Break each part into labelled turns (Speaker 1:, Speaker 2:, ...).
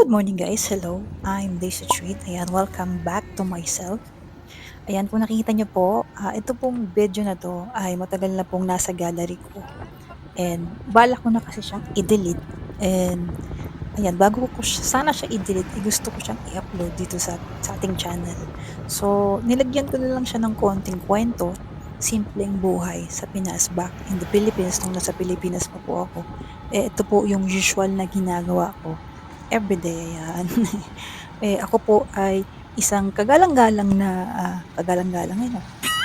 Speaker 1: Good morning guys, hello. I'm Daisy Treat. Ayan, welcome back to myself. Ayan, kung nakikita niyo po, ito pong video na to ay matagal na pong nasa gallery ko. And balak ko na kasi siyang i-delete. And ayan, bago ko sana siya i-delete, gusto ko siyang i-upload dito sa ating channel. So, nilagyan ko na lang siya ng konting kwento, simpleng buhay sa Pinas back in the Philippines nung nasa Pilipinas pa po ako. Ito po yung usual na ginagawa ko everyday, ayan. Ako po ay isang kagalang-galang na, kagalang-galang ayun,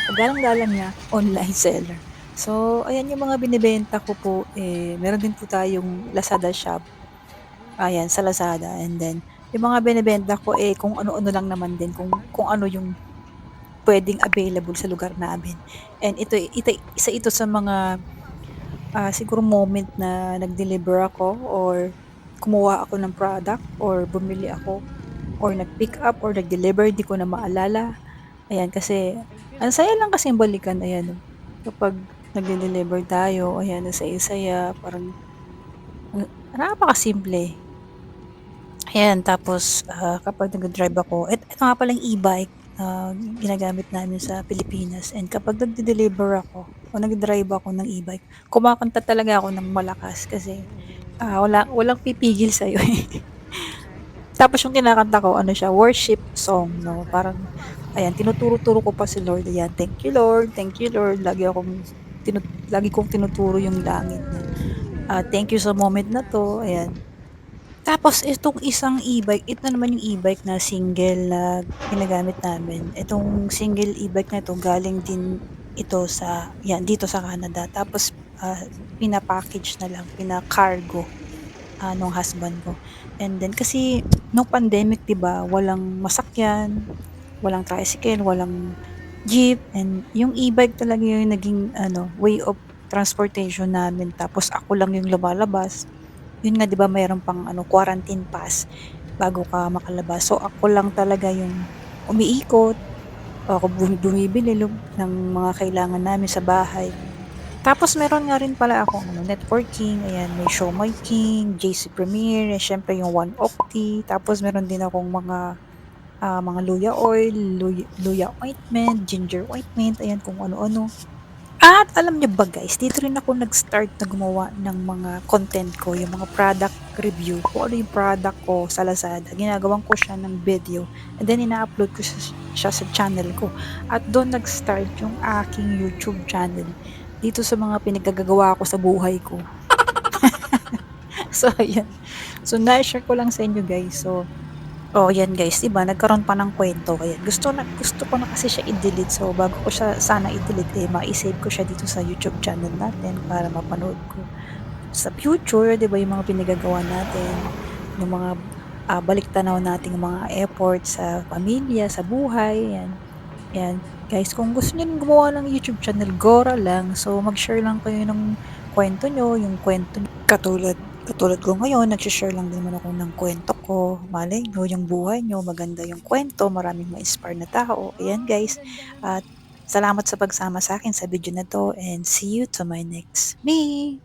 Speaker 1: kagalang-galang na online seller. So, ayan yung mga binebenta ko po, meron din po tayong Lazada shop, ayan sa Lazada, and then yung mga binebenta ko, kung ano-ano lang naman din, kung ano yung puwedeng available sa lugar namin. And isa ito sa mga, siguro moment na nag-deliver ako or kumuha ako ng product or bumili ako or nag-pick up or nag-deliver, di ko na maalala. Ayan, kasi ang saya lang kasing balikan, ayan, kapag nagde-deliver tayo, ayan, ang saya-saya, parang napakasimple. Ayan, tapos, kapag nagda-drive ako, eto nga palang e-bike na ginagamit namin sa Pilipinas, and kapag nagde-deliver ako o nagda-drive ako ng e-bike, kumakanta talaga ako ng malakas kasi, walang pipigil sa'yo, eh. Tapos yung kinakanta ko ano siya, worship song 'no, parang ayan, tinuturo-turo ko pa si Lord, ayan, "Thank you Lord, thank you Lord." Lagi kong tinuturo yung langit na, thank you sa moment na 'to, ayan. Tapos itong isang e-bike, ito naman yung e-bike na single na ginagamit namin. Itong single e-bike na 'to galing din ito sa 'yan, dito sa Canada. Tapos, pina-package na lang, pina-cargo nung husband ko. And then kasi nung pandemic 'di ba, walang masakyan, walang tricycle, walang jeep, and yung e-bike talaga yung naging ano, way of transportation namin. Tapos ako lang yung lumalabas. Yun nga 'di ba mayro'n pang ano, quarantine pass bago ka makalabas. So ako lang talaga yung umiikot, ako bumibili ng mga kailangan namin sa bahay. Tapos meron nga rin pala akong ano, networking, ayan, may Siomai King, JC Premier, siyempre yung One Octi, tapos meron din akong mga luya oil, luya ointment, ginger ointment, ayan kung ano-ano. At alam niyo ba guys, dito rin ako nag-start na gumawa ng mga content ko, yung mga product review, kung ano yung product ko sa Lazada. Ginagawan ko siya ng video and then ina-upload ko siya sa channel ko. At doon nag-start yung aking YouTube channel. Dito sa mga pinagagagawa ko sa buhay ko. So, ayan. So, na-share ko lang sa inyo guys. So, oh, yan guys, 'di ba nagkaroon pa ng kwento, ayan. Gusto ko na kasi siya i-delete, so bago ko siya sana i-delete, mai-save ko siya dito sa YouTube channel natin para mapanood ko sa future, 'di ba, yung mga pinagagawa natin, yung mga, balik-tanaw nating mga effort sa pamilya, sa buhay, yan. Yan, guys, kung gusto niyo rin gumawa ng YouTube channel, go lang. So, mag-share lang kayo ng kwento niyo, yung kwento niyo katulad katulad ko ngayon, nagse-share lang din naman ako ng kwento ko. Malay niyo yung buhay niyo, maganda yung kwento, maraming ma-inspire na tao. Ayan, guys, at salamat sa pagsama sa akin sa video na 'to, and see you to my next me.